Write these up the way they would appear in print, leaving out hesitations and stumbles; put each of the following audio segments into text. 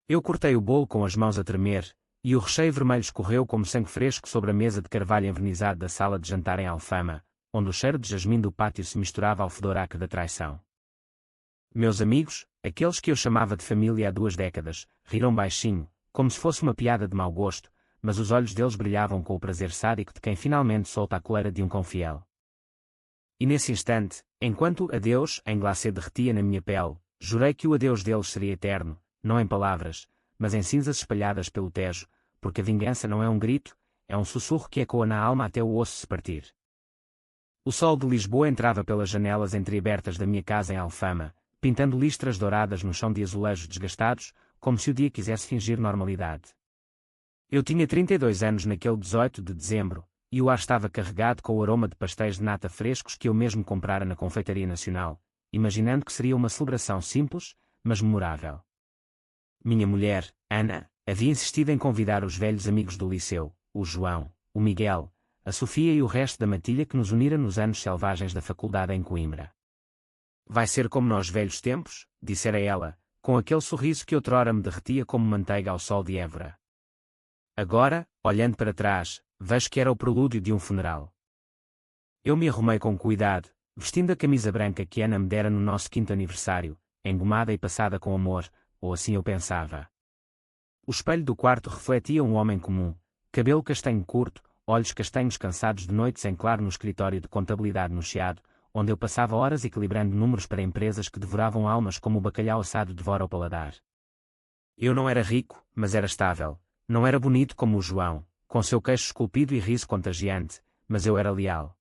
Eu cortei o bolo com as mãos a tremer, e o recheio vermelho escorreu como sangue fresco sobre a mesa de carvalho envernizado da sala de jantar em Alfama, onde o cheiro de jasmim do pátio se misturava ao fedor acre da traição. Meus amigos, aqueles que eu chamava de família há 2 décadas, riram baixinho, como se fosse uma piada de mau gosto, mas os olhos deles brilhavam com o prazer sádico de quem finalmente solta a coleira de um cão fiel. E nesse instante, enquanto adeus em glacê derretia na minha pele, jurei que o adeus deles seria eterno, não em palavras, mas em cinzas espalhadas pelo Tejo, porque a vingança não é um grito, é um sussurro que ecoa na alma até o osso se partir. O sol de Lisboa entrava pelas janelas entreabertas da minha casa em Alfama, pintando listras douradas no chão de azulejos desgastados, como se o dia quisesse fingir normalidade. Eu tinha 32 anos naquele 18 de dezembro, e o ar estava carregado com o aroma de pastéis de nata frescos que eu mesmo comprara na Confeitaria Nacional, imaginando que seria uma celebração simples, mas memorável. Minha mulher, Ana, havia insistido em convidar os velhos amigos do liceu, o João, o Miguel, a Sofia e o resto da matilha que nos unira nos anos selvagens da faculdade em Coimbra. Vai ser como nós velhos tempos, dissera ela, com aquele sorriso que outrora me derretia como manteiga ao sol de Évora. Agora, olhando para trás, vejo que era o prelúdio de um funeral. Eu me arrumei com cuidado, vestindo a camisa branca que Ana me dera no nosso 5º aniversário, engomada e passada com amor, ou assim eu pensava. O espelho do quarto refletia um homem comum, cabelo castanho curto, olhos castanhos cansados de noites em claro no escritório de contabilidade no Chiado, onde eu passava horas equilibrando números para empresas que devoravam almas como o bacalhau assado devora o paladar. Eu não era rico, mas era estável. Não era bonito como o João, com seu queixo esculpido e riso contagiante, mas eu era leal.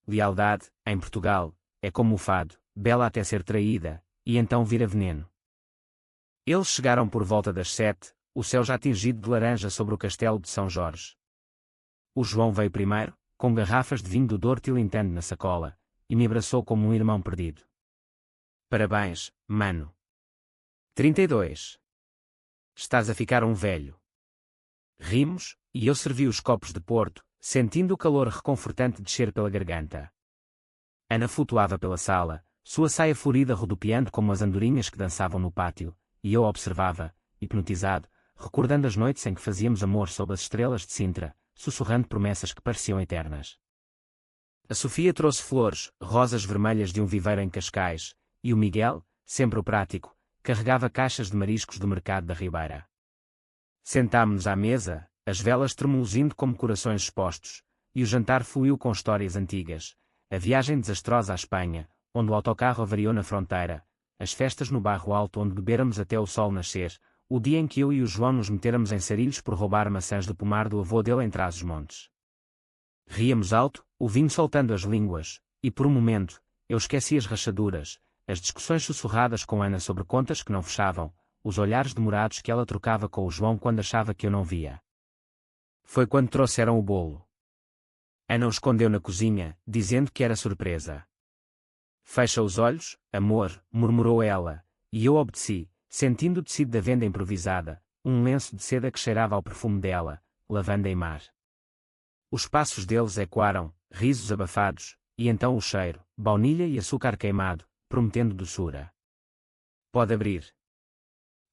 Lealdade, em Portugal, é como o fado, bela até ser traída, e então vira veneno. Eles chegaram por volta das 7, o céu já tingido de laranja sobre o castelo de São Jorge. O João veio primeiro, com garrafas de vinho do Douro tilintando na sacola, e me abraçou como um irmão perdido. Parabéns, mano. 32. Estás a ficar um velho. Rimos, e eu servi os copos de Porto, sentindo o calor reconfortante descer pela garganta. Ana flutuava pela sala, sua saia florida rodopiando como as andorinhas que dançavam no pátio, e eu observava, hipnotizado, recordando as noites em que fazíamos amor sob as estrelas de Sintra, sussurrando promessas que pareciam eternas. A Sofia trouxe flores, rosas vermelhas de um viveiro em Cascais, e o Miguel, sempre o prático, carregava caixas de mariscos do mercado da Ribeira. Sentámo-nos à mesa, as velas tremuzindo como corações expostos, e o jantar fluiu com histórias antigas, a viagem desastrosa à Espanha, onde o autocarro avariou na fronteira, as festas no Bairro Alto onde beberamos até o sol nascer, o dia em que eu e o João nos meteramos em sarilhos por roubar maçãs do pomar do avô dele em Trás-os-Montes. Ríamos alto, o vinho soltando as línguas, e por um momento, eu esqueci as rachaduras, as discussões sussurradas com Ana sobre contas que não fechavam, os olhares demorados que ela trocava com o João quando achava que eu não via. Foi quando trouxeram o bolo. Ana o escondeu na cozinha, dizendo que era surpresa. Fecha os olhos, amor, murmurou ela, e eu obedeci, sentindo o tecido da venda improvisada, um lenço de seda que cheirava ao perfume dela, lavanda e mar. Os passos deles ecoaram, risos abafados, e então o cheiro, baunilha e açúcar queimado, prometendo doçura. Pode abrir.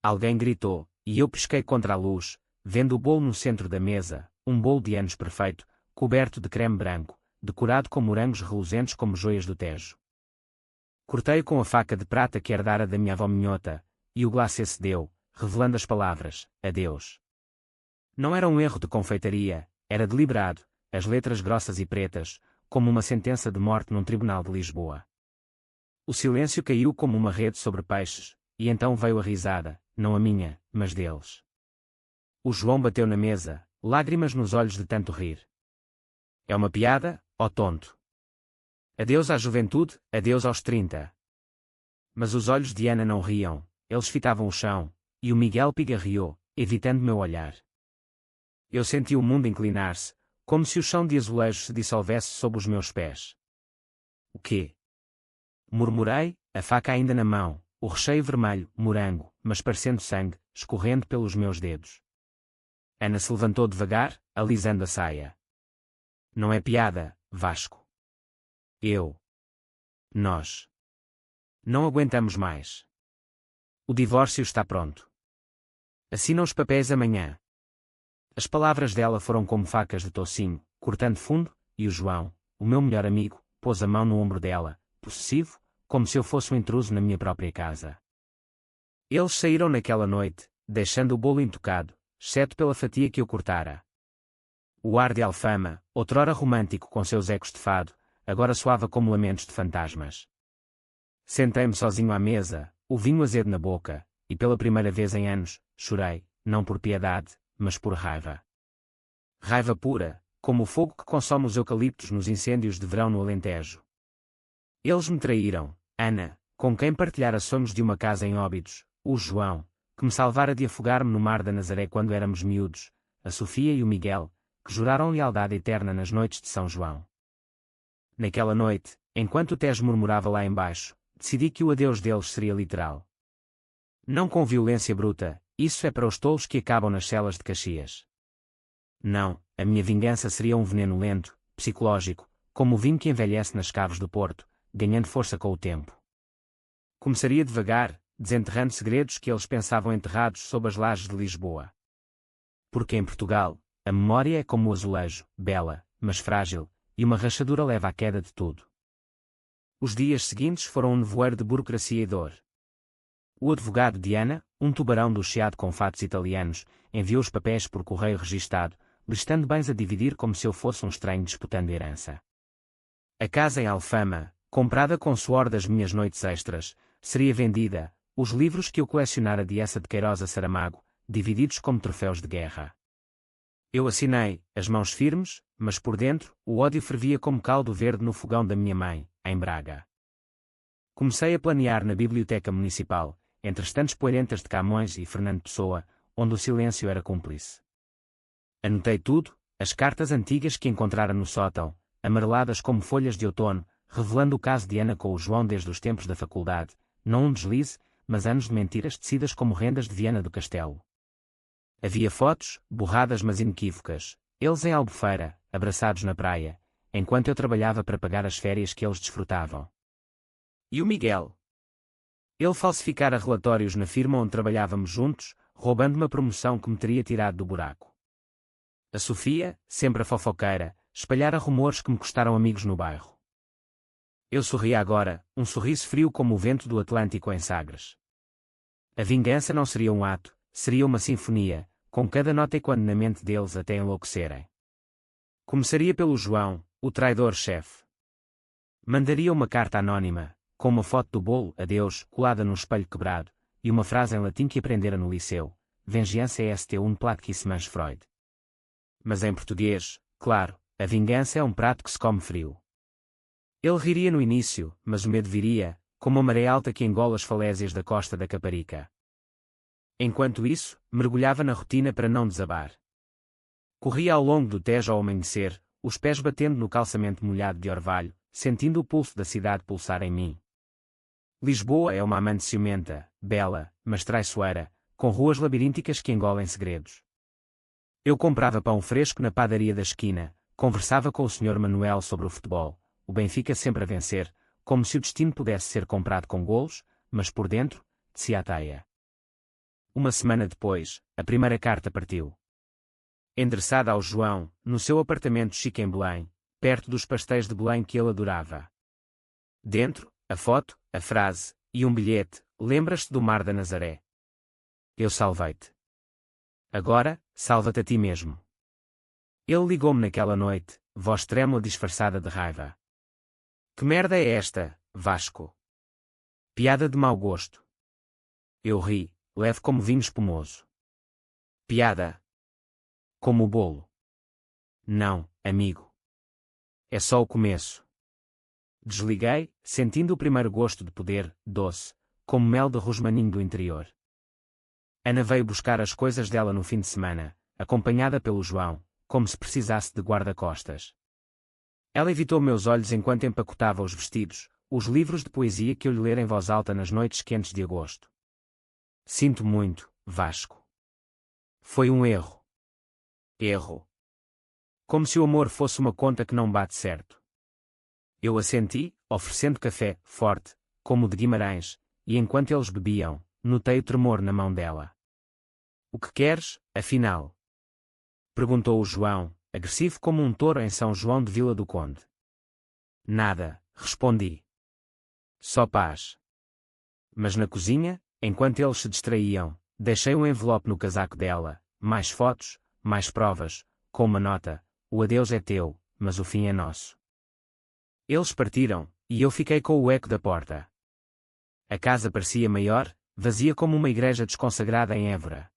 Alguém gritou, e eu pisquei contra a luz, vendo o bolo no centro da mesa, um bolo de anos perfeito, coberto de creme branco, decorado com morangos reluzentes como joias do Tejo. Cortei-o com a faca de prata que herdara da minha avó minhota, e o glacê cedeu, revelando as palavras, adeus. Não era um erro de confeitaria, era deliberado, as letras grossas e pretas, como uma sentença de morte num tribunal de Lisboa. O silêncio caiu como uma rede sobre peixes, e então veio a risada, não a minha, mas deles. O João bateu na mesa, lágrimas nos olhos de tanto rir. É uma piada, ó tonto. Adeus à juventude, adeus aos 30. Mas os olhos de Ana não riam, eles fitavam o chão, e o Miguel pigarreou, evitando meu olhar. Eu senti o mundo inclinar-se, como se o chão de azulejos se dissolvesse sob os meus pés. O quê? Murmurei, a faca ainda na mão, o recheio vermelho, morango, mas parecendo sangue, escorrendo pelos meus dedos. Ana se levantou devagar, alisando a saia. Não é piada, Vasco. Nós. Não aguentamos mais. O divórcio está pronto. Assina os papéis amanhã. As palavras dela foram como facas de tocinho, cortando fundo, e o João, o meu melhor amigo, pôs a mão no ombro dela, possessivo, como se eu fosse um intruso na minha própria casa. Eles saíram naquela noite, deixando o bolo intocado, exceto pela fatia que eu cortara. O ar de Alfama, outrora romântico com seus ecos de fado, agora soava como lamentos de fantasmas. Sentei-me sozinho à mesa, o vinho azedo na boca, e pela primeira vez em anos, chorei, não por piedade, mas por raiva. Raiva pura, como o fogo que consome os eucaliptos nos incêndios de verão no Alentejo. Eles me traíram, Ana, com quem partilhara sonhos de uma casa em Óbidos, o João, que me salvara de afogar-me no mar da Nazaré quando éramos miúdos, a Sofia e o Miguel, que juraram lealdade eterna nas noites de São João. Naquela noite, enquanto o Tejo murmurava lá embaixo, decidi que o adeus deles seria literal. Não com violência bruta, isso é para os tolos que acabam nas celas de Caxias. Não, a minha vingança seria um veneno lento, psicológico, como o vinho que envelhece nas caves do Porto, ganhando força com o tempo. Começaria devagar, desenterrando segredos que eles pensavam enterrados sob as lajes de Lisboa. Porque em Portugal, a memória é como o azulejo, bela, mas frágil, e uma rachadura leva à queda de tudo. Os dias seguintes foram um nevoeiro de burocracia e dor. O advogado Diana, um tubarão do chiado com fatos italianos, enviou os papéis por correio registado, listando bens a dividir como se eu fosse um estranho disputando herança. A casa em Alfama, comprada com suor das minhas noites extras, seria vendida, os livros que eu colecionara de Essa de Queiroz a Saramago, divididos como troféus de guerra. Eu assinei, as mãos firmes, mas por dentro, o ódio fervia como caldo verde no fogão da minha mãe, em Braga. Comecei a planear na Biblioteca Municipal, entre estantes poeirentas de Camões e Fernando Pessoa, onde o silêncio era cúmplice. Anotei tudo, as cartas antigas que encontrara no sótão, amareladas como folhas de outono, revelando o caso de Ana com o João desde os tempos da faculdade, não um deslize, mas anos de mentiras tecidas como rendas de Viana do Castelo. Havia fotos, borradas mas inequívocas, eles em Albufeira, abraçados na praia, enquanto eu trabalhava para pagar as férias que eles desfrutavam. E o Miguel? Ele falsificara relatórios na firma onde trabalhávamos juntos, roubando-me a promoção que me teria tirado do buraco. A Sofia, sempre a fofoqueira, espalhara rumores que me custaram amigos no bairro. Eu sorria agora, um sorriso frio como o vento do Atlântico em Sagres. A vingança não seria um ato, seria uma sinfonia, com cada nota ecoando na mente deles até enlouquecerem. Começaria pelo João, o traidor-chefe. Mandaria uma carta anónima, com uma foto do bolo, adeus, colada num espelho quebrado, e uma frase em latim que aprendera no liceu, Vengeança est un plat qui se mange froid. Mas em português, claro, a vingança é um prato que se come frio. Ele riria no início, mas o medo viria, como a maré alta que engola as falésias da costa da Caparica. Enquanto isso, mergulhava na rotina para não desabar. Corria ao longo do Tejo ao amanhecer, os pés batendo no calçamento molhado de orvalho, sentindo o pulso da cidade pulsar em mim. Lisboa é uma amante ciumenta, bela, mas traiçoeira, com ruas labirínticas que engolem segredos. Eu comprava pão fresco na padaria da esquina, conversava com o Sr. Manuel sobre o futebol, o Benfica sempre a vencer, como se o destino pudesse ser comprado com golos, mas por dentro, descia a teia. Uma semana depois, a primeira carta partiu. Endereçada ao João, no seu apartamento chique em Belém, perto dos pastéis de Belém que ele adorava. Dentro, a foto, a frase, e um bilhete, lembras-te do mar da Nazaré? Eu salvei-te. Agora, salva-te a ti mesmo. Ele ligou-me naquela noite, voz trêmula disfarçada de raiva. Que merda é esta, Vasco? Piada de mau gosto. Eu ri, leve como vinho espumoso. Piada. Como o bolo. Não, amigo. É só o começo. Desliguei, sentindo o primeiro gosto de poder, doce, como mel de rosmaninho do interior. Ana veio buscar as coisas dela no fim de semana, acompanhada pelo João, como se precisasse de guarda-costas. Ela evitou meus olhos enquanto empacotava os vestidos, os livros de poesia que eu lhe lera em voz alta nas noites quentes de agosto. Sinto muito, Vasco. Foi um erro. Erro. Como se o amor fosse uma conta que não bate certo. Eu assenti, oferecendo café, forte, como o de Guimarães, e enquanto eles bebiam, notei o tremor na mão dela. O que queres, afinal? Perguntou o João, agressivo como um touro em São João de Vila do Conde. Nada, respondi. Só paz. Mas na cozinha, enquanto eles se distraíam, deixei um envelope no casaco dela, mais fotos, mais provas, com uma nota: o adeus é teu, mas o fim é nosso. Eles partiram, e eu fiquei com o eco da porta. A casa parecia maior, vazia como uma igreja desconsagrada em Évora.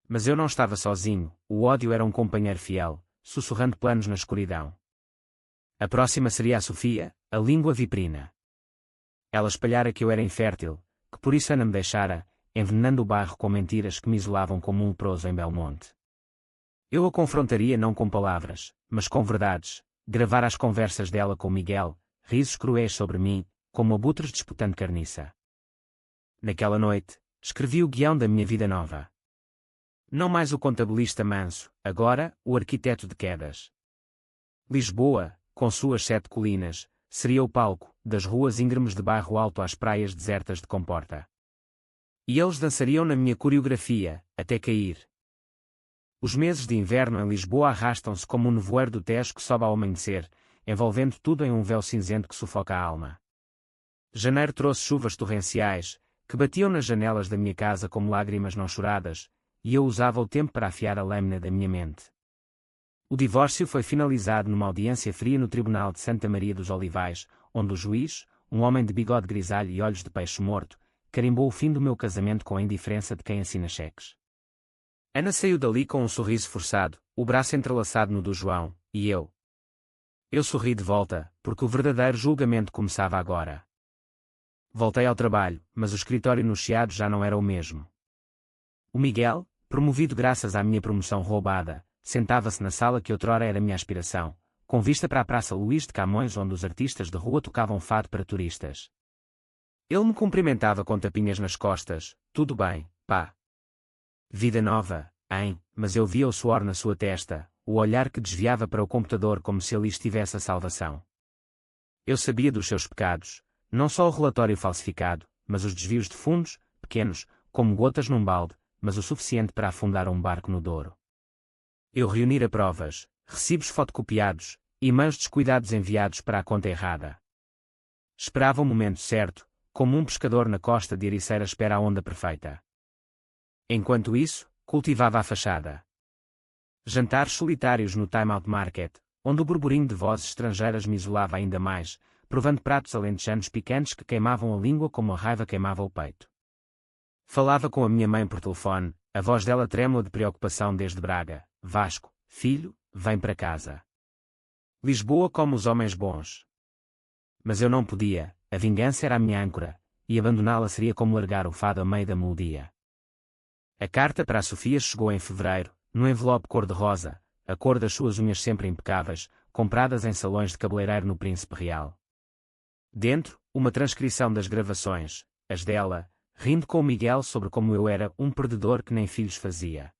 Mas eu não estava sozinho, o ódio era um companheiro fiel, sussurrando planos na escuridão. A próxima seria a Sofia, a língua viperina. Ela espalhara que eu era infértil, que por isso Ana me deixara, envenenando o bairro com mentiras que me isolavam como um leproso em Belmonte. Eu a confrontaria não com palavras, mas com verdades, gravar as conversas dela com Miguel, risos cruéis sobre mim, como abutres disputando carniça. Naquela noite, escrevi o guião da minha vida nova. Não mais o contabilista manso, agora, o arquiteto de quedas. Lisboa, com suas 7 colinas, seria o palco, das ruas íngremes de Bairro Alto às praias desertas de Comporta. E eles dançariam na minha coreografia, até cair. Os meses de inverno em Lisboa arrastam-se como um nevoeiro do Tejo que sobe ao amanhecer, envolvendo tudo em um véu cinzento que sufoca a alma. Janeiro trouxe chuvas torrenciais, que batiam nas janelas da minha casa como lágrimas não choradas, e eu usava o tempo para afiar a lâmina da minha mente. O divórcio foi finalizado numa audiência fria no Tribunal de Santa Maria dos Olivais, onde o juiz, um homem de bigode grisalho e olhos de peixe morto, carimbou o fim do meu casamento com a indiferença de quem assina cheques. Ana saiu dali com um sorriso forçado, o braço entrelaçado no do João, e eu. Eu sorri de volta, porque o verdadeiro julgamento começava agora. Voltei ao trabalho, mas o escritório no Chiado já não era o mesmo. O Miguel, promovido graças à minha promoção roubada, sentava-se na sala que outrora era minha aspiração, com vista para a Praça Luís de Camões onde os artistas de rua tocavam fado para turistas. Ele me cumprimentava com tapinhas nas costas: tudo bem, pá. Vida nova, hein? Mas eu via o suor na sua testa, o olhar que desviava para o computador como se ali estivesse a salvação. Eu sabia dos seus pecados, não só o relatório falsificado, mas os desvios de fundos, pequenos, como gotas num balde, mas o suficiente para afundar um barco no Douro. Eu reunira provas, recibos fotocopiados, e-mails descuidados enviados para a conta errada. Esperava o momento certo, como um pescador na costa de Ericeira espera a onda perfeita. Enquanto isso, cultivava a fachada. Jantares solitários no Time Out Market, onde o burburinho de vozes estrangeiras me isolava ainda mais, provando pratos alentejanos picantes que queimavam a língua como a raiva queimava o peito. Falava com a minha mãe por telefone, a voz dela trêmula de preocupação desde Braga: Vasco, filho, vem para casa. Lisboa como os homens bons. Mas eu não podia, a vingança era a minha âncora, e abandoná-la seria como largar o fado a meio da melodia. A carta para a Sofia chegou em fevereiro, num envelope cor-de-rosa, a cor das suas unhas sempre impecáveis, compradas em salões de cabeleireiro no Príncipe Real. Dentro, uma transcrição das gravações, as dela, rindo com o Miguel sobre como eu era um perdedor que nem filhos fazia.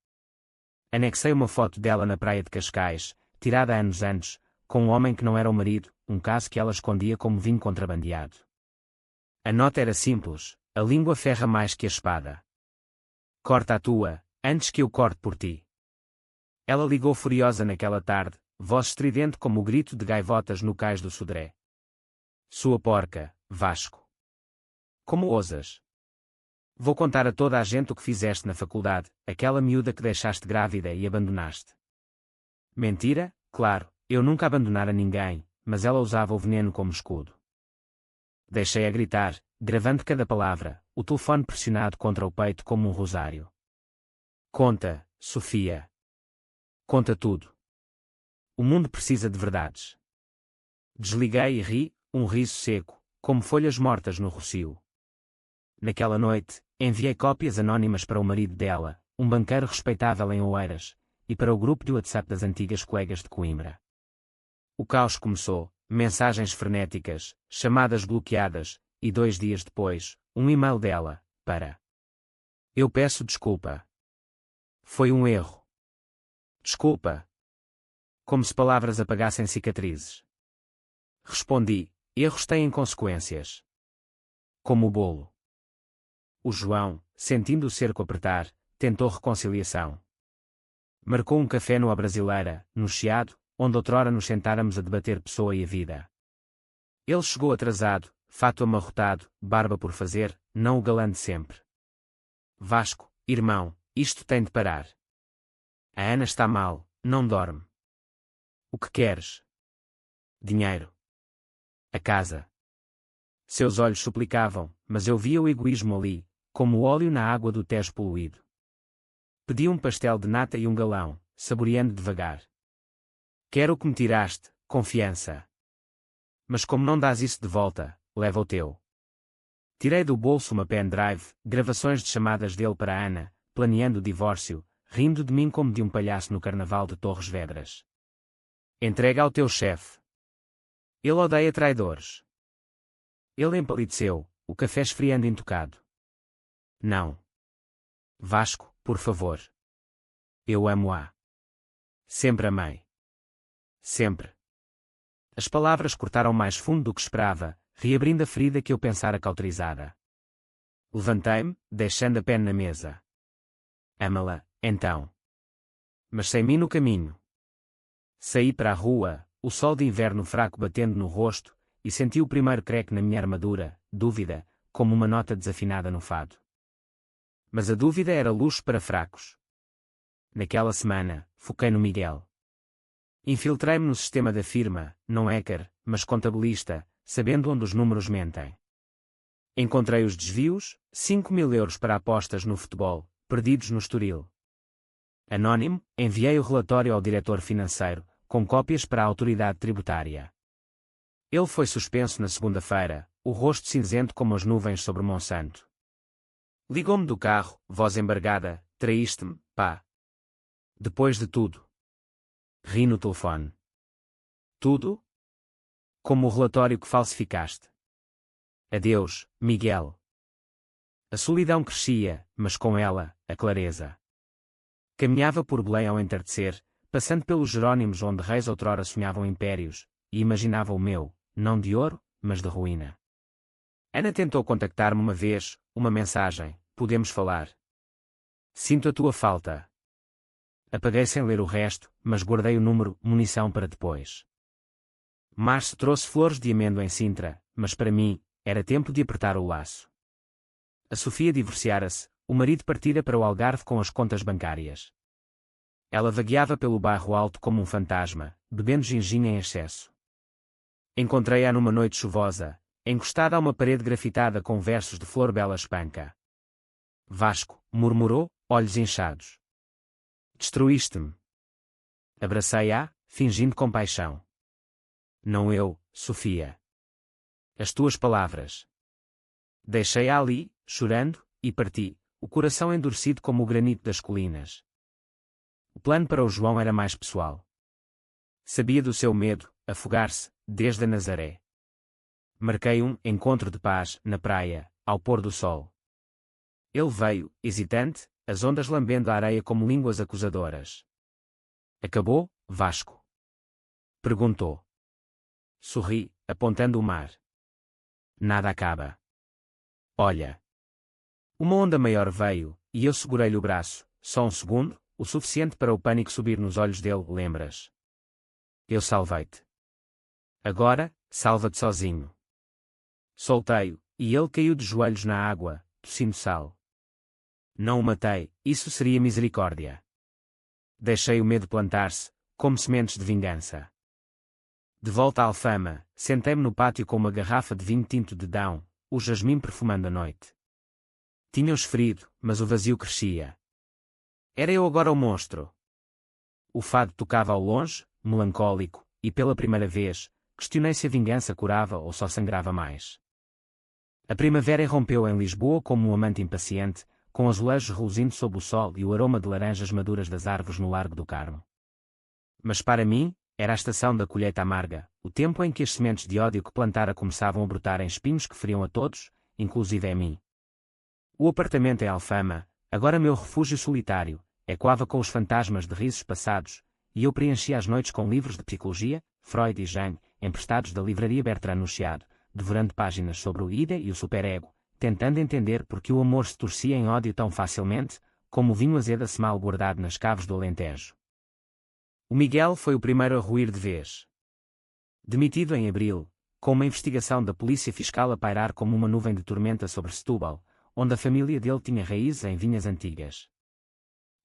Anexei uma foto dela na praia de Cascais, tirada anos antes, com um homem que não era o marido, um caso que ela escondia como vinho contrabandeado. A nota era simples: a língua ferra mais que a espada. Corta a tua, antes que eu corte por ti. Ela ligou furiosa naquela tarde, voz estridente como o grito de gaivotas no cais do Sodré. Sua porca, Vasco. Como ousas? Vou contar a toda a gente o que fizeste na faculdade, aquela miúda que deixaste grávida e abandonaste. Mentira, claro, eu nunca abandonara ninguém, mas ela usava o veneno como escudo. Deixei-a gritar, gravando cada palavra, o telefone pressionado contra o peito como um rosário. Conta, Sofia. Conta tudo. O mundo precisa de verdades. Desliguei e ri, um riso seco, como folhas mortas no rocio. Naquela noite, enviei cópias anónimas para o marido dela, um banqueiro respeitável em Oeiras, e para o grupo de WhatsApp das antigas colegas de Coimbra. O caos começou, mensagens frenéticas, chamadas bloqueadas, e 2 dias depois, um e-mail dela, para: Eu peço desculpa. Foi um erro. Desculpa. Como se palavras apagassem cicatrizes. Respondi: erros têm consequências. Como o bolo. O João, sentindo o cerco apertar, tentou reconciliação. Marcou um café no A Brasileira, no Chiado, onde outrora nos sentáramos a debater pessoa e a vida. Ele chegou atrasado, fato amarrotado, barba por fazer, não o galã de sempre. Vasco, irmão, isto tem de parar. A Ana está mal, não dorme. O que queres? Dinheiro. A casa. Seus olhos suplicavam, mas eu via o egoísmo ali, como o óleo na água do Tejo poluído. Pedi um pastel de nata e um galão, saboreando devagar. Quero o que me tiraste, confiança. Mas como não dás isso de volta, leva o teu. Tirei do bolso uma pendrive, gravações de chamadas dele para a Ana, planeando o divórcio, rindo de mim como de um palhaço no carnaval de Torres Vedras. Entrega ao teu chefe. Ele odeia traidores. Ele empalideceu, o café esfriando intocado. Não. Vasco, por favor. Eu amo-a. Sempre amei. Sempre. As palavras cortaram mais fundo do que esperava, reabrindo a ferida que eu pensara cauterizada. Levantei-me, deixando a pena na mesa. Ama-la, então. Mas sem mim no caminho. Saí para a rua, o sol de inverno fraco batendo no rosto, e senti o primeiro creque na minha armadura, dúvida, como uma nota desafinada no fado. Mas a dúvida era luxo para fracos. Naquela semana, foquei no Miguel. Infiltrei-me no sistema da firma, não hacker, mas contabilista, sabendo onde os números mentem. Encontrei os desvios, 5.000 euros para apostas no futebol, perdidos no Estoril. Anónimo, enviei o relatório ao diretor financeiro, com cópias para a autoridade tributária. Ele foi suspenso na segunda-feira, o rosto cinzento como as nuvens sobre Monsanto. Ligou-me do carro, voz embargada, traíste-me, pá. Depois de tudo. Ri no telefone. Tudo? Como o relatório que falsificaste. Adeus, Miguel. A solidão crescia, mas com ela, a clareza. Caminhava por Belém ao entardecer, passando pelos Jerónimos onde reis outrora sonhavam impérios, e imaginava o meu, não de ouro, mas de ruína. Ana tentou contactar-me uma vez, uma mensagem, podemos falar. Sinto a tua falta. Apaguei sem ler o resto, mas guardei o número, munição para depois. Março trouxe flores de amêndoa em Sintra, mas para mim, era tempo de apertar o laço. A Sofia divorciara-se, o marido partira para o Algarve com as contas bancárias. Ela vagueava pelo bairro alto como um fantasma, bebendo ginginha em excesso. Encontrei-a numa noite chuvosa, encostada a uma parede grafitada com versos de Flor Bela Espanca. Vasco, murmurou, olhos inchados. Destruíste-me. Abracei-a, fingindo compaixão. Não eu, Sofia. As tuas palavras. Deixei-a ali, chorando, e parti, o coração endurecido como o granito das colinas. O plano para o João era mais pessoal. Sabia do seu medo, afogar-se, desde a Nazaré. Marquei um encontro de paz, na praia, ao pôr do sol. Ele veio, hesitante, as ondas lambendo a areia como línguas acusadoras. Acabou, Vasco? Perguntou. Sorri, apontando o mar. Nada acaba. Olha. Uma onda maior veio, e eu segurei-lhe o braço, só um segundo, o suficiente para o pânico subir nos olhos dele, lembras? Eu salvei-te. Agora, salva-te sozinho. Soltei-o, e ele caiu de joelhos na água, tossindo sal. Não o matei, isso seria misericórdia. Deixei o medo plantar-se, como sementes de vingança. De volta à Alfama, sentei-me no pátio com uma garrafa de vinho tinto de Dão, o jasmim perfumando a noite. Tinha-os ferido, mas o vazio crescia. Era eu agora o monstro. O fado tocava ao longe, melancólico, e pela primeira vez, questionei se a vingança curava ou só sangrava mais. A primavera irrompeu em Lisboa como um amante impaciente, com azulejos reluzindo sob o sol e o aroma de laranjas maduras das árvores no Largo do Carmo. Mas para mim, era a estação da colheita amarga, o tempo em que as sementes de ódio que plantara começavam a brotar em espinhos que feriam a todos, inclusive a mim. O apartamento em Alfama, agora meu refúgio solitário, ecoava com os fantasmas de risos passados, e eu preenchia as noites com livros de psicologia, Freud e Jung, emprestados da livraria Bertrand no Chiado, devorando páginas sobre o ida e o superego, tentando entender por que o amor se torcia em ódio tão facilmente, como o vinho azedo-se mal guardado nas caves do Alentejo. O Miguel foi o primeiro a ruir de vez. Demitido em abril, com uma investigação da polícia fiscal a pairar como uma nuvem de tormenta sobre Setúbal, onde a família dele tinha raízes em vinhas antigas.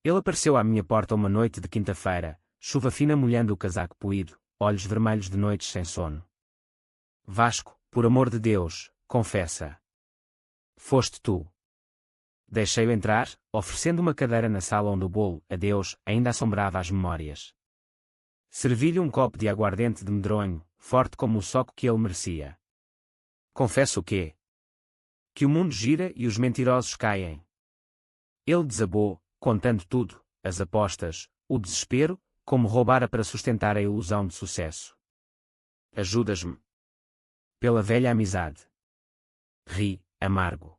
Ele apareceu à minha porta uma noite de quinta-feira, chuva fina molhando o casaco poído, olhos vermelhos de noites sem sono. Vasco, por amor de Deus, confessa. Foste tu. Deixei-o entrar, oferecendo uma cadeira na sala onde o bolo, adeus, ainda assombrava as memórias. Servi-lhe um copo de aguardente de medronho, forte como o soco que ele merecia. Confesso o quê? Que o mundo gira e os mentirosos caem. Ele desabou, contando tudo, as apostas, o desespero, como roubara para sustentar a ilusão de sucesso. Ajudas-me. Pela velha amizade. Ri, amargo.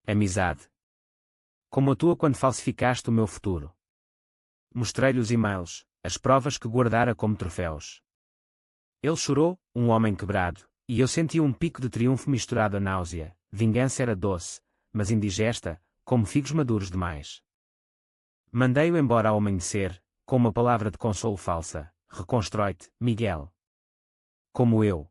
Amizade. Como a tua quando falsificaste o meu futuro. Mostrei-lhe os e-mails, as provas que guardara como troféus. Ele chorou, um homem quebrado, e eu senti um pico de triunfo misturado a náusea. Vingança era doce, mas indigesta, como figos maduros demais. Mandei-o embora ao amanhecer, com uma palavra de consolo falsa. Reconstrói-te, Miguel. Como eu.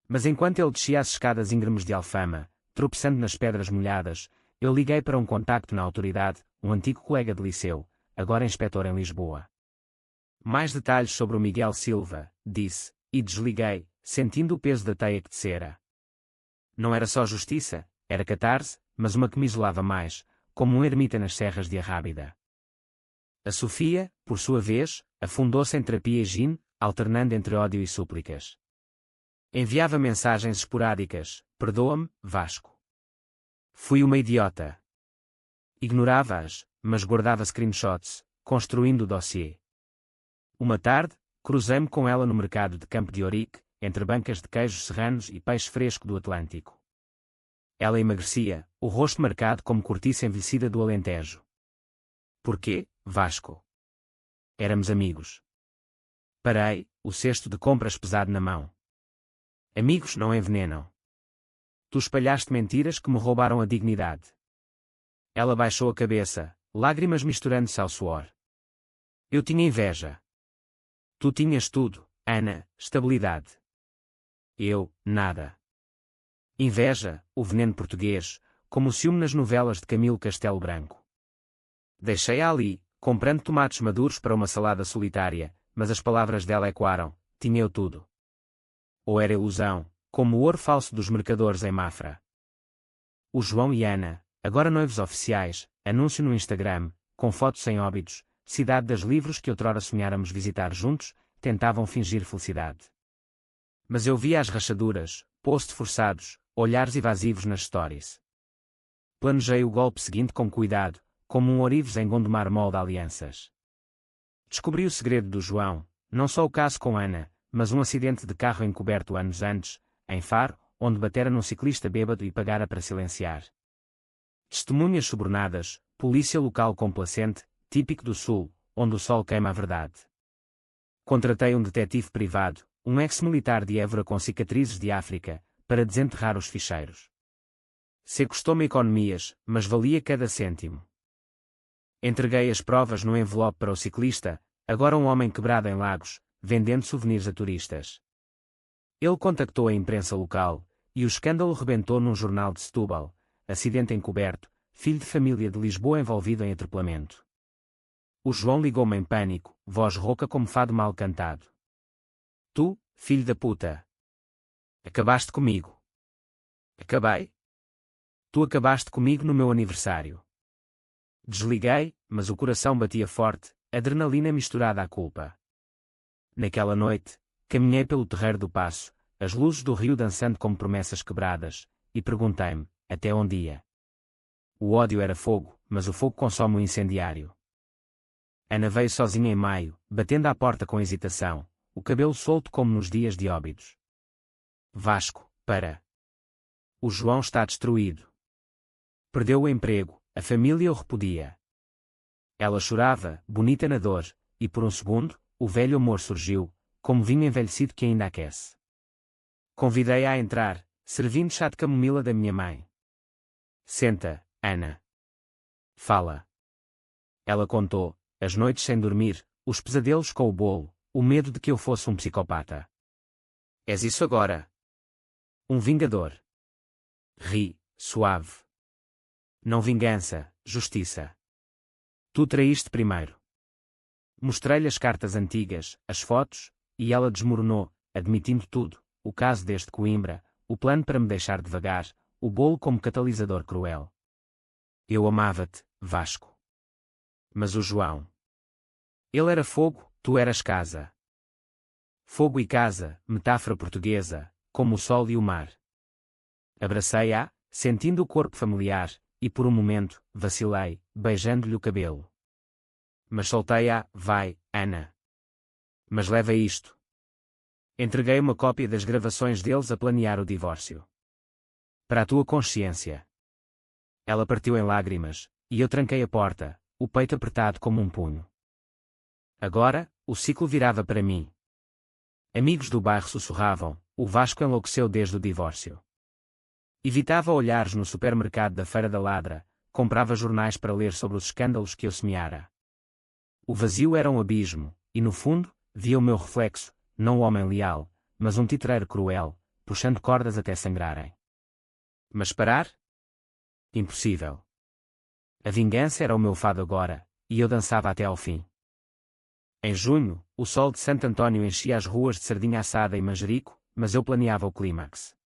Mas enquanto ele descia as escadas íngremes de Alfama, tropeçando nas pedras molhadas, eu liguei para um contacto na autoridade, um antigo colega de liceu, agora inspetor em Lisboa. Mais detalhes sobre o Miguel Silva, disse, e desliguei, sentindo o peso da teia que tecera. Não era só justiça, era catarse, mas uma que me isolava mais, como um ermita nas serras de Arrábida. A Sofia, por sua vez, afundou-se em terapia e gin, alternando entre ódio e súplicas. Enviava mensagens esporádicas, perdoa-me, Vasco. Fui uma idiota. Ignorava-as, mas guardava screenshots, construindo o dossiê. Uma tarde, cruzei-me com ela no mercado de Campo de Ourique, entre bancas de queijos serranos e peixe fresco do Atlântico. Ela emagrecia, o rosto marcado como cortiça envelhecida do Alentejo. Porquê, Vasco? Éramos amigos. Parei, o cesto de compras pesado na mão. Amigos não envenenam. Tu espalhaste mentiras que me roubaram a dignidade. Ela baixou a cabeça, lágrimas misturando-se ao suor. Eu tinha inveja. Tu tinhas tudo, Ana, estabilidade. Eu, nada. Inveja, o veneno português, como o ciúme nas novelas de Camilo Castelo Branco. Deixei-a ali, comprando tomates maduros para uma salada solitária, mas as palavras dela ecoaram, tinha eu tudo. Ou era ilusão, como o ouro falso dos mercadores em Mafra. O João e Ana, agora noivos oficiais, anúncio no Instagram, com fotos em Óbidos, cidade das livros que outrora sonháramos visitar juntos, tentavam fingir felicidade. Mas eu via as rachaduras, post forçados, olhares evasivos nas stories. Planejei o golpe seguinte com cuidado, como um ourives em Gondomar molda alianças. Descobri o segredo do João, não só o caso com Ana, mas um acidente de carro encoberto anos antes, em Faro, onde batera num ciclista bêbado e pagara para silenciar. Testemunhas subornadas, polícia local complacente, típico do Sul, onde o sol queima a verdade. Contratei um detetive privado, um ex-militar de Évora com cicatrizes de África, para desenterrar os ficheiros. Custou-me economias, mas valia cada cêntimo. Entreguei as provas no envelope para o ciclista, agora um homem quebrado em Lagos, vendendo souvenirs a turistas. Ele contactou a imprensa local, e o escândalo rebentou num jornal de Setúbal, acidente encoberto, filho de família de Lisboa envolvido em atropelamento. O João ligou-me em pânico, voz rouca como fado mal cantado. Tu, filho da puta. Acabaste comigo. Acabei? Tu acabaste comigo no meu aniversário. Desliguei, mas o coração batia forte, adrenalina misturada à culpa. Naquela noite, caminhei pelo terreiro do Paço, as luzes do rio dançando como promessas quebradas, e perguntei-me, até onde ia? O ódio era fogo, mas o fogo consome o incendiário. Ana veio sozinha em maio, batendo à porta com hesitação, o cabelo solto como nos dias de Óbidos. Vasco, para. O João está destruído. Perdeu o emprego, a família o repudia. Ela chorava, bonita na dor, e por um segundo, o velho amor surgiu, como vinho envelhecido que ainda aquece. Convidei-a a entrar, servindo chá de camomila da minha mãe. Senta, Ana. Fala. Ela contou, as noites sem dormir, os pesadelos com o bolo, o medo de que eu fosse um psicopata. És isso agora. Um vingador. Ri, suave. Não vingança, justiça. Tu traíste primeiro. Mostrei-lhe as cartas antigas, as fotos, e ela desmoronou, admitindo tudo, o caso deste Coimbra, o plano para me deixar devagar, o bolo como catalisador cruel. Eu amava-te, Vasco. Mas o João. Ele era fogo, tu eras casa. Fogo e casa, metáfora portuguesa, como o sol e o mar. Abracei-a, sentindo o corpo familiar, e por um momento, vacilei, beijando-lhe o cabelo. Mas soltei-a, vai, Ana. Mas leva isto. Entreguei uma cópia das gravações deles a planear o divórcio. Para a tua consciência. Ela partiu em lágrimas, e eu tranquei a porta, o peito apertado como um punho. Agora, o ciclo virava para mim. Amigos do bairro sussurravam, o Vasco enlouqueceu desde o divórcio. Evitava olhares no supermercado da Feira da Ladra, comprava jornais para ler sobre os escândalos que eu semeara. O vazio era um abismo, e no fundo, via o meu reflexo, não o homem leal, mas um titreiro cruel, puxando cordas até sangrarem. Mas parar? Impossível. A vingança era o meu fado agora, e eu dançava até ao fim. Em junho, o sol de Santo António enchia as ruas de sardinha assada e manjerico, mas eu planeava o clímax.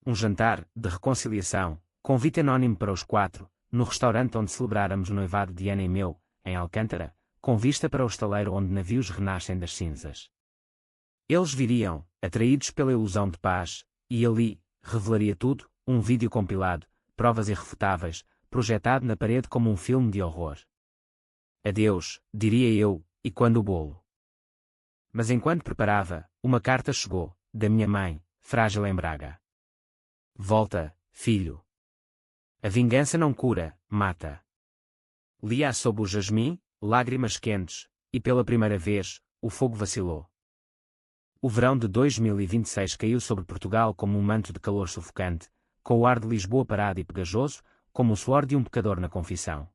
Um jantar, de reconciliação, convite anónimo para os 4, no restaurante onde celebráramos o noivado de Ana e meu, em Alcântara, com vista para o estaleiro onde navios renascem das cinzas. Eles viriam, atraídos pela ilusão de paz, e ali, revelaria tudo, um vídeo compilado, provas irrefutáveis, projetado na parede como um filme de horror. Adeus, diria eu, e quando o bolo? Mas enquanto preparava, uma carta chegou, da minha mãe, frágil em Braga. Volta, filho. A vingança não cura, mata. Lia sob o jasmim, lágrimas quentes, e pela primeira vez, o fogo vacilou. O verão de 2026 caiu sobre Portugal como um manto de calor sufocante, com o ar de Lisboa parado e pegajoso, como o suor de um pecador na confissão.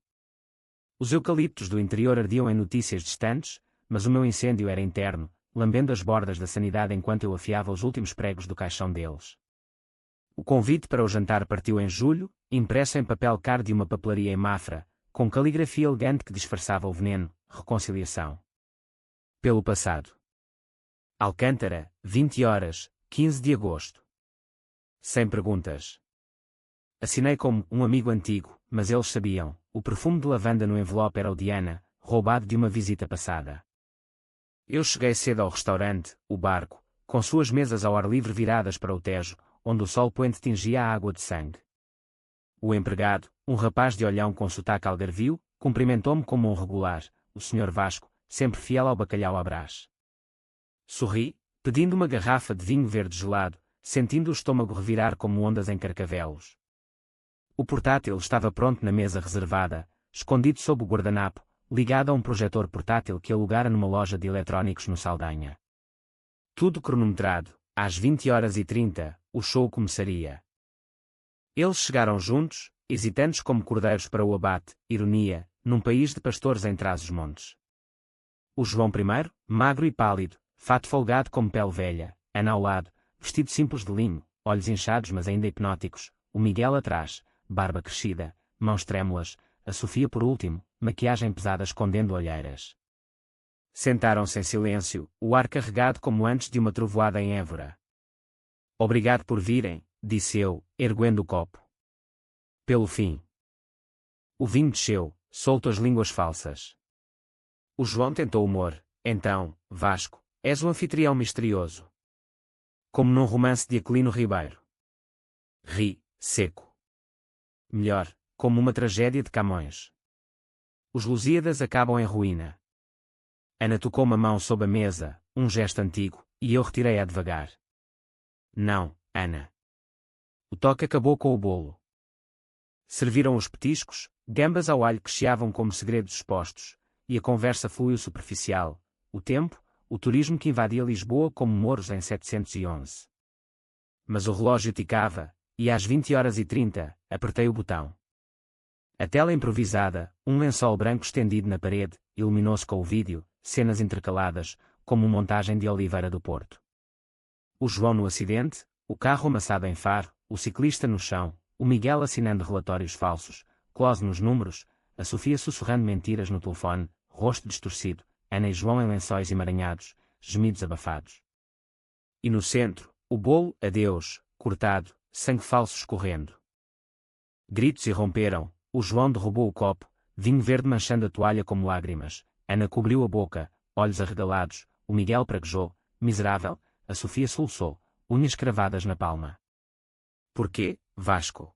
Os eucaliptos do interior ardiam em notícias distantes, mas o meu incêndio era interno, lambendo as bordas da sanidade enquanto eu afiava os últimos pregos do caixão deles. O convite para o jantar partiu em julho, impresso em papel car de uma papelaria em Mafra, com caligrafia elegante que disfarçava o veneno, reconciliação. Pelo passado. Alcântara, 20 horas, 15 de agosto. Sem perguntas. Assinei como um amigo antigo, mas eles sabiam, o perfume de lavanda no envelope era o de Ana, roubado de uma visita passada. Eu cheguei cedo ao restaurante, o Barco, com suas mesas ao ar livre viradas para o Tejo, onde o sol poente tingia a água de sangue. O empregado, um rapaz de olhão com sotaque algarvio, cumprimentou-me como um regular, o Sr. Vasco, sempre fiel ao bacalhau à Brás. Sorri, pedindo uma garrafa de vinho verde gelado, sentindo o estômago revirar como ondas em Carcavelos. O portátil estava pronto na mesa reservada, escondido sob o guardanapo, ligado a um projetor portátil que alugara numa loja de eletrónicos no Saldanha. Tudo cronometrado, às 20h30, o show começaria. Eles chegaram juntos, hesitantes como cordeiros para o abate, ironia, num país de pastores em Trás-os-Montes. O João I, magro e pálido, fato folgado como pele velha, Ana ao lado, vestido simples de linho, olhos inchados mas ainda hipnóticos, o Miguel atrás, barba crescida, mãos trêmulas, a Sofia por último, maquiagem pesada escondendo olheiras. Sentaram-se em silêncio, o ar carregado como antes de uma trovoada em Évora. Obrigado por virem, disse eu, erguendo o copo. Pelo fim. O vinho desceu, solto as línguas falsas. O João tentou humor. Então, Vasco, és o anfitrião misterioso. Como num romance de Aquilino Ribeiro. Ri, seco. Melhor, como uma tragédia de Camões. Os Lusíadas acabam em ruína. Ana tocou uma mão sob a mesa, um gesto antigo, e eu retirei-a devagar. Não, Ana. O toque acabou com o bolo. Serviram os petiscos, gambas ao alho que chiavam como segredos expostos, e a conversa fluiu superficial, o tempo, o turismo que invadia Lisboa como moros em 711. Mas o relógio ticava, e às 20h30, apertei o botão. A tela improvisada, um lençol branco estendido na parede, iluminou-se com o vídeo, cenas intercaladas, como uma montagem de Oliveira do Porto. O João no acidente, o carro amassado em Faro, o ciclista no chão, o Miguel assinando relatórios falsos, close nos números, a Sofia sussurrando mentiras no telefone, rosto distorcido, Ana e João em lençóis emaranhados, gemidos abafados. E no centro, o bolo, adeus, cortado, sangue falso escorrendo. Gritos irromperam, o João derrubou o copo, vinho verde manchando a toalha como lágrimas, Ana cobriu a boca, olhos arregalados, o Miguel praguejou, miserável, a Sofia soluçou, unhas cravadas na palma. Porquê, Vasco?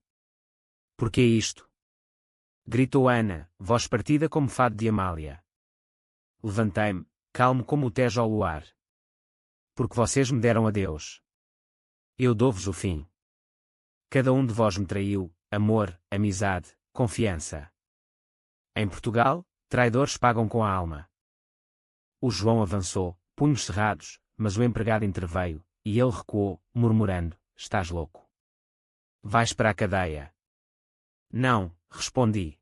Porquê isto? Gritou Ana, voz partida como fado de Amália. Levantei-me, calmo como o Tejo ao luar. Porque vocês me deram adeus. Eu dou-vos o fim. Cada um de vós me traiu, amor, amizade, confiança. Em Portugal, traidores pagam com a alma. O João avançou, punhos cerrados, mas o empregado interveio, e ele recuou, murmurando, estás louco. Vais para a cadeia. Não, respondi.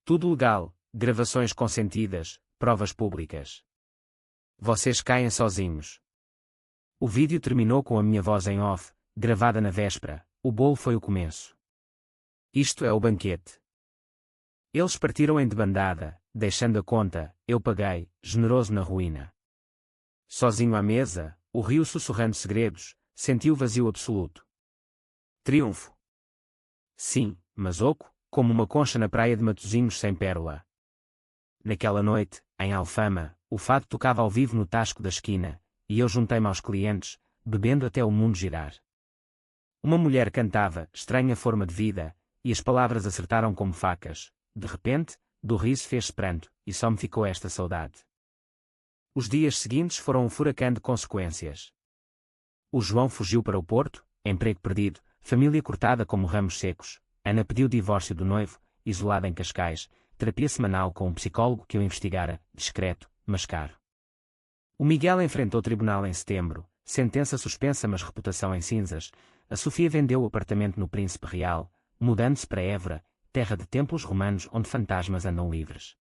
Tudo legal, gravações consentidas, provas públicas. Vocês caem sozinhos. O vídeo terminou com a minha voz em off, gravada na véspera, o bolo foi o começo. Isto é o banquete. Eles partiram em debandada, deixando a conta, eu paguei, generoso na ruína. Sozinho à mesa, o rio sussurrando segredos, senti o vazio absoluto. Triunfo. Sim, mas oco, como uma concha na praia de Matosinhos sem pérola. Naquela noite, em Alfama, o fado tocava ao vivo no tasco da esquina, e eu juntei-me aos clientes, bebendo até o mundo girar. Uma mulher cantava, estranha forma de vida, e as palavras acertaram como facas. De repente, do riso fez-se pranto, e só me ficou esta saudade. Os dias seguintes foram um furacão de consequências. O João fugiu para o Porto, emprego perdido, família cortada como ramos secos. Ana pediu divórcio do noivo, isolada em Cascais, terapia semanal com um psicólogo que o investigara, discreto, mas caro. O Miguel enfrentou o tribunal em setembro, sentença suspensa mas reputação em cinzas. A Sofia vendeu o apartamento no Príncipe Real, mudando-se para Évora, terra de templos romanos onde fantasmas andam livres.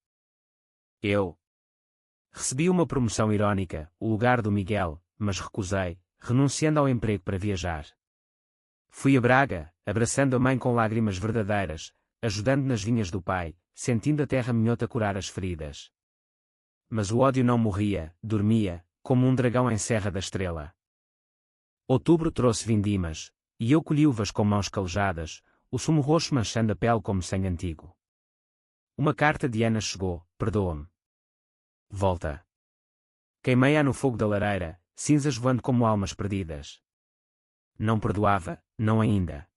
Eu recebi uma promoção irónica, o lugar do Miguel, mas recusei, renunciando ao emprego para viajar. Fui a Braga, abraçando a mãe com lágrimas verdadeiras, ajudando nas vinhas do pai, sentindo a terra minhota curar as feridas. Mas o ódio não morria, dormia, como um dragão em Serra da Estrela. Outubro trouxe vindimas, e eu colhi uvas com mãos calejadas, o sumo roxo manchando a pele como sangue antigo. Uma carta de Ana chegou, perdoa-me. Volta. Queimei-a no fogo da lareira, cinzas voando como almas perdidas. Não perdoava, não ainda.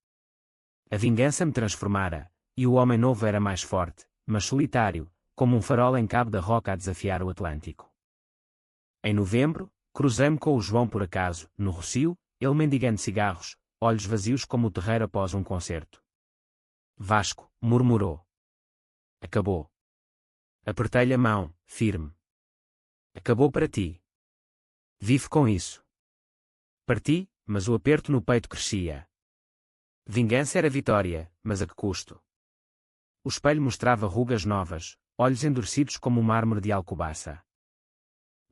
A vingança me transformara, e o homem novo era mais forte, mas solitário, como um farol em cabo da roca a desafiar o Atlântico. Em novembro, cruzei-me com o João por acaso, no Rocio, ele mendigando cigarros, olhos vazios como o terreiro após um concerto. Vasco, murmurou. Acabou. Apertei-lhe a mão, firme. Acabou para ti. Vive com isso. Parti, mas o aperto no peito crescia. Vingança era vitória, mas a que custo? O espelho mostrava rugas novas, olhos endurecidos como o mármore de Alcobaça.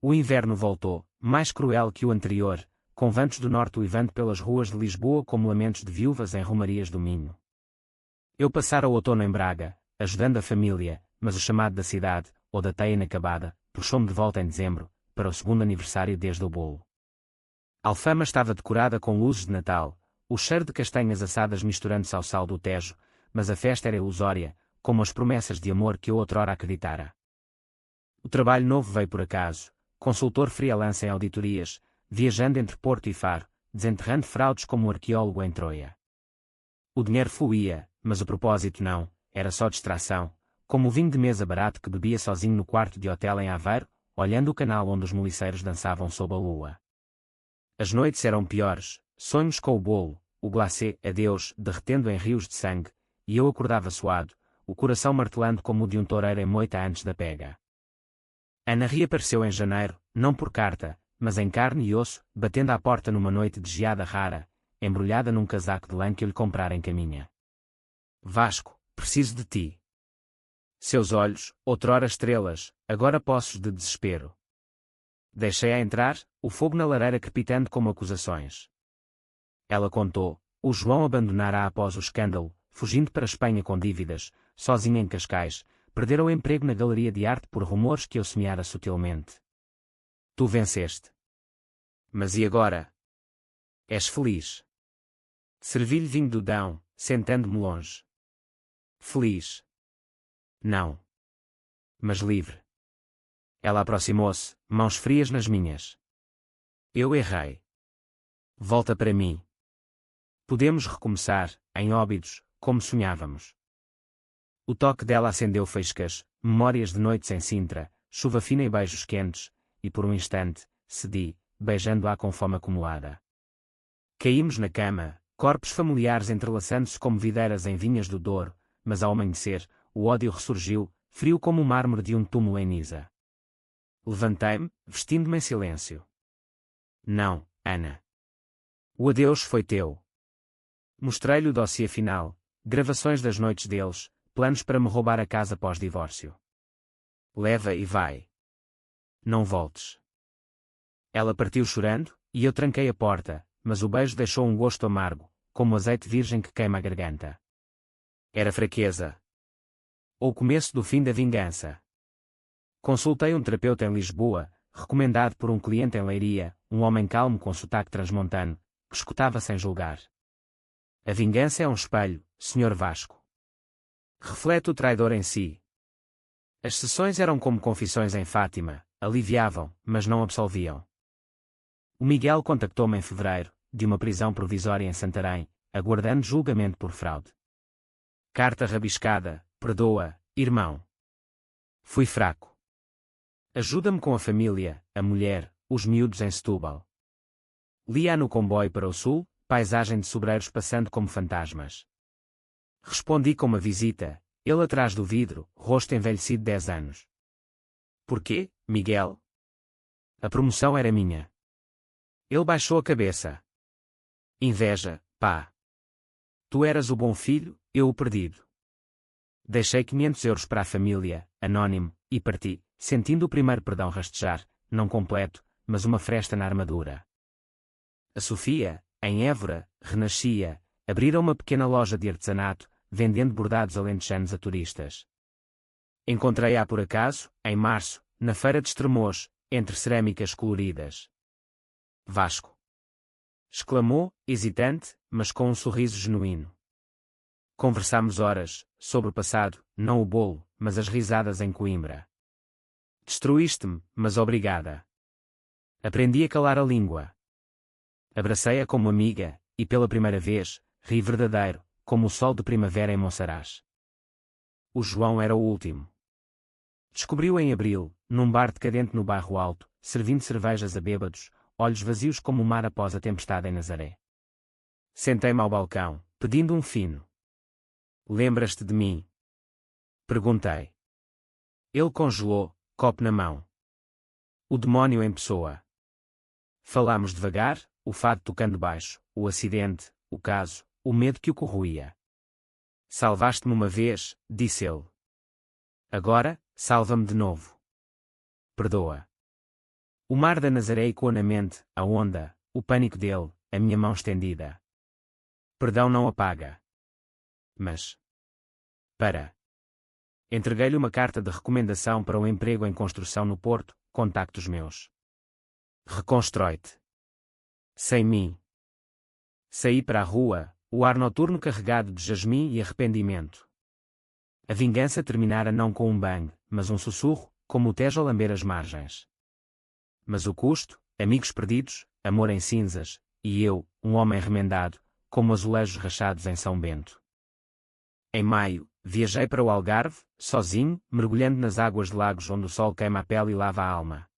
O inverno voltou, mais cruel que o anterior, com ventos do norte uivando pelas ruas de Lisboa como lamentos de viúvas em romarias do Minho. Eu passara o outono em Braga, ajudando a família, mas o chamado da cidade, ou da teia inacabada, puxou-me de volta em dezembro, para o segundo aniversário desde o bolo. Alfama estava decorada com luzes de Natal, o cheiro de castanhas assadas misturando-se ao sal do Tejo, mas a festa era ilusória, como as promessas de amor que eu outrora acreditara. O trabalho novo veio por acaso, consultor freelance em auditorias, viajando entre Porto e Faro, desenterrando fraudes como um arqueólogo em Troia. O dinheiro fluía, mas o propósito não, era só distração, como o vinho de mesa barato que bebia sozinho no quarto de hotel em Aveiro, olhando o canal onde os moliceiros dançavam sob a lua. As noites eram piores, sonhos com o bolo, o glacê, adeus, derretendo em rios de sangue, e eu acordava suado, o coração martelando como o de um toureiro em moita antes da pega. Ana reapareceu em janeiro, não por carta, mas em carne e osso, batendo à porta numa noite de geada rara, embrulhada num casaco de lã que eu lhe comprara em caminha. Vasco, Preciso de ti. Seus olhos, outrora estrelas, agora poços de desespero. Deixei-a entrar, o fogo na lareira crepitando como acusações. Ela contou, o João abandonara após o escândalo, fugindo para a Espanha com dívidas, sozinha em Cascais, perdera o emprego na galeria de arte por rumores que eu semeara sutilmente. Tu venceste. Mas e agora? És feliz. Servi-lhe vinho do Dão, sentando-me longe. Feliz. Não. Mas livre. Ela aproximou-se, mãos frias nas minhas. Eu errei. Volta para mim. Podemos recomeçar, em Óbidos, como sonhávamos. O toque dela acendeu faíscas, memórias de noites em Sintra, chuva fina e beijos quentes, e por um instante, cedi, beijando-a com fome acumulada. Caímos na cama, corpos familiares entrelaçando-se como videiras em vinhas do Douro, mas ao amanhecer, o ódio ressurgiu, frio como o mármore de um túmulo em Nisa. Levantei-me, vestindo-me em silêncio. Não, Ana. O adeus foi teu. Mostrei-lhe o dossiê final, gravações das noites deles, planos para me roubar a casa pós-divórcio. Leva e vai. Não voltes. Ela partiu chorando, e eu tranquei a porta, mas o beijo deixou um gosto amargo, como azeite virgem que queima a garganta. Era fraqueza. Ou o começo do fim da vingança. Consultei um terapeuta em Lisboa, recomendado por um cliente em Leiria, um homem calmo com sotaque transmontano, que escutava sem julgar. A vingança é um espelho, Sr. Vasco. Reflete o traidor em si. As sessões eram como confissões em Fátima, aliviavam, mas não absolviam. O Miguel contactou-me em fevereiro, de uma prisão provisória em Santarém, aguardando julgamento por fraude. Carta rabiscada, perdoa, irmão. Fui fraco. Ajuda-me com a família, a mulher, os miúdos em Setúbal. Lia no comboio para o sul, paisagem de sobreiros passando como fantasmas. Respondi com uma visita, ele atrás do vidro, rosto envelhecido 10 anos. Porquê, Miguel? A promoção era minha. Ele baixou a cabeça. Inveja, pá. Tu eras o bom filho, eu o perdido. Deixei 500 euros para a família, anónimo, e parti, sentindo o primeiro perdão rastejar, não completo, mas uma fresta na armadura. A Sofia, em Évora, renascia, abrira uma pequena loja de artesanato, vendendo bordados alentejanos a turistas. Encontrei-a por acaso, em março, na feira de Estremoz, entre cerâmicas coloridas. Vasco! Exclamou, hesitante, mas com um sorriso genuíno. Conversámos horas, sobre o passado, não o bolo, mas as risadas em Coimbra. Destruíste-me, mas obrigada. Aprendi a calar a língua. Abracei-a como amiga, e pela primeira vez, ri verdadeiro, como o sol de primavera em Monsaraz. O João era o último. Descobriu em abril, num bar decadente no Bairro Alto, servindo cervejas a bêbados, olhos vazios como o mar após a tempestade em Nazaré. Sentei-me ao balcão, pedindo um fino. Lembras-te de mim? Perguntei. Ele congelou, copo na mão. O demónio em pessoa. Falámos devagar, o fado tocando baixo, o acidente, o caso, o medo que o corroía. Salvaste-me uma vez, disse ele. Agora, salva-me de novo. Perdoa. O mar da Nazaré ecoou na mente, a onda, o pânico dele, a minha mão estendida. Perdão não apaga. Mas... Para. Entreguei-lhe uma carta de recomendação para um emprego em construção no Porto, contactos meus. Reconstrói-te. Sem mim. Saí para a rua, o ar noturno carregado de jasmim e arrependimento. A vingança terminara não com um bang, mas um sussurro, como o Tejo a lamber as margens. Mas o custo, amigos perdidos, amor em cinzas, e eu, um homem remendado, como azulejos rachados em São Bento. Em maio, viajei para o Algarve, sozinho, mergulhando nas águas de lagos onde o sol queima a pele e lava a alma.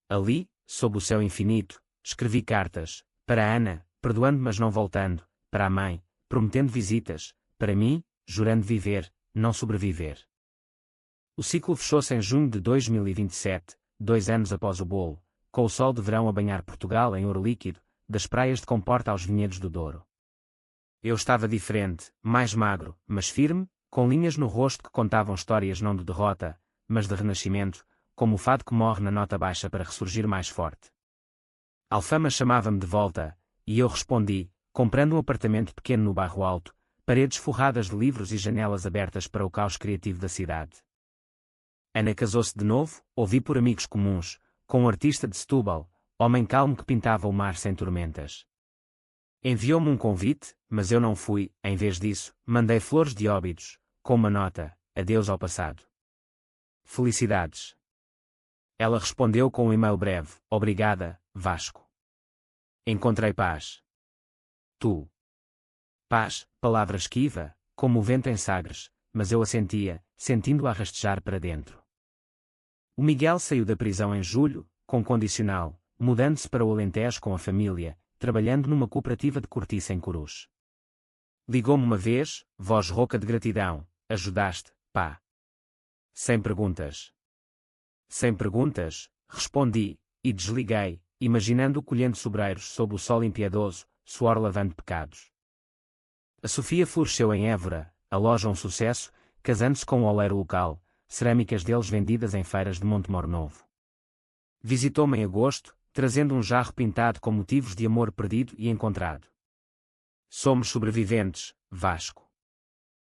Ali, sob o céu infinito, escrevi cartas, para a Ana, perdoando mas não voltando, para a mãe, prometendo visitas, para mim, jurando viver, não sobreviver. O ciclo fechou-se em junho de 2027, 2 anos após o bolo, com o sol de verão a banhar Portugal em ouro líquido, das praias de Comporta aos vinhedos do Douro. Eu estava diferente, mais magro, mas firme, com linhas no rosto que contavam histórias não de derrota, mas de renascimento, como o fado que morre na nota baixa para ressurgir mais forte. Alfama chamava-me de volta, e eu respondi, comprando um apartamento pequeno no bairro Alto, paredes forradas de livros e janelas abertas para o caos criativo da cidade. Ana casou-se de novo, ouvi por amigos comuns, com um artista de Setúbal, homem calmo que pintava o mar sem tormentas. Enviou-me um convite, mas eu não fui, em vez disso, mandei flores de Óbidos, com uma nota, adeus ao passado. Felicidades. Ela respondeu com um e-mail breve, obrigada, Vasco. Encontrei paz. Tu. Paz, palavra esquiva, como o vento em Sagres, mas eu a sentia, sentindo-a rastejar para dentro. O Miguel saiu da prisão em julho, com condicional, mudando-se para o Alentejo com a família, trabalhando numa cooperativa de cortiça em Corus. Ligou-me uma vez, voz rouca de gratidão, ajudaste, pá. Sem perguntas. Sem perguntas, respondi, e desliguei, imaginando-o colhendo sobreiros sob o sol impiedoso, suor lavando pecados. A Sofia floresceu em Évora, a loja um sucesso, casando-se com um oleiro local, cerâmicas deles vendidas em feiras de Montemor Novo. Visitou-me em agosto, trazendo um jarro pintado com motivos de amor perdido e encontrado. Somos sobreviventes, Vasco.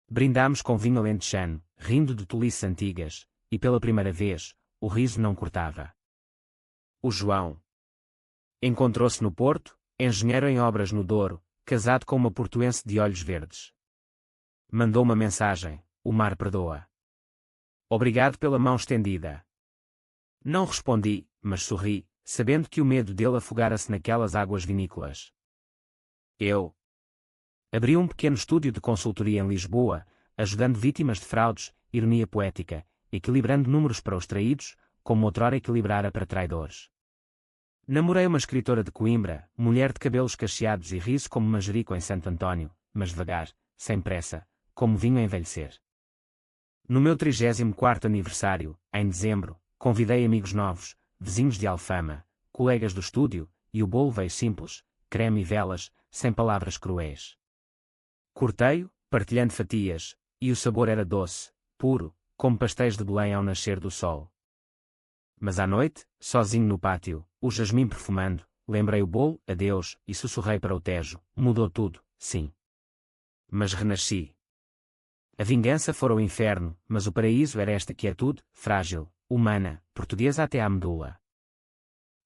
Brindámos com vinho alentejano, rindo de tolices antigas, e pela primeira vez, o riso não cortava. O João encontrou-se no Porto, engenheiro em obras no Douro, casado com uma portuense de olhos verdes. Mandou uma mensagem, o mar perdoa. Obrigado pela mão estendida. Não respondi, mas sorri, sabendo que o medo dele afogara-se naquelas águas vinícolas. Eu abri um pequeno estúdio de consultoria em Lisboa, ajudando vítimas de fraudes, ironia poética, equilibrando números para os traídos, como outrora equilibrara para traidores. Namorei uma escritora de Coimbra, mulher de cabelos cacheados e riso como manjerico em Santo António, mas devagar, sem pressa, como vinho a envelhecer. No meu 34º aniversário, em dezembro, convidei amigos novos, vizinhos de Alfama, colegas do estúdio, e o bolo veio simples, creme e velas, sem palavras cruéis. Cortei-o, partilhando fatias, e o sabor era doce, puro, como pastéis de Belém ao nascer do sol. Mas à noite, sozinho no pátio, o jasmim perfumando, lembrei o bolo, adeus, e sussurrei para o Tejo, mudou tudo, sim. Mas renasci. A vingança fora o inferno, mas o paraíso era esta quietude, frágil, humana, portuguesa até à medula.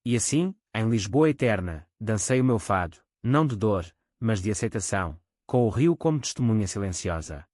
E assim, em Lisboa eterna, dancei o meu fado, não de dor, mas de aceitação, com o rio como testemunha silenciosa.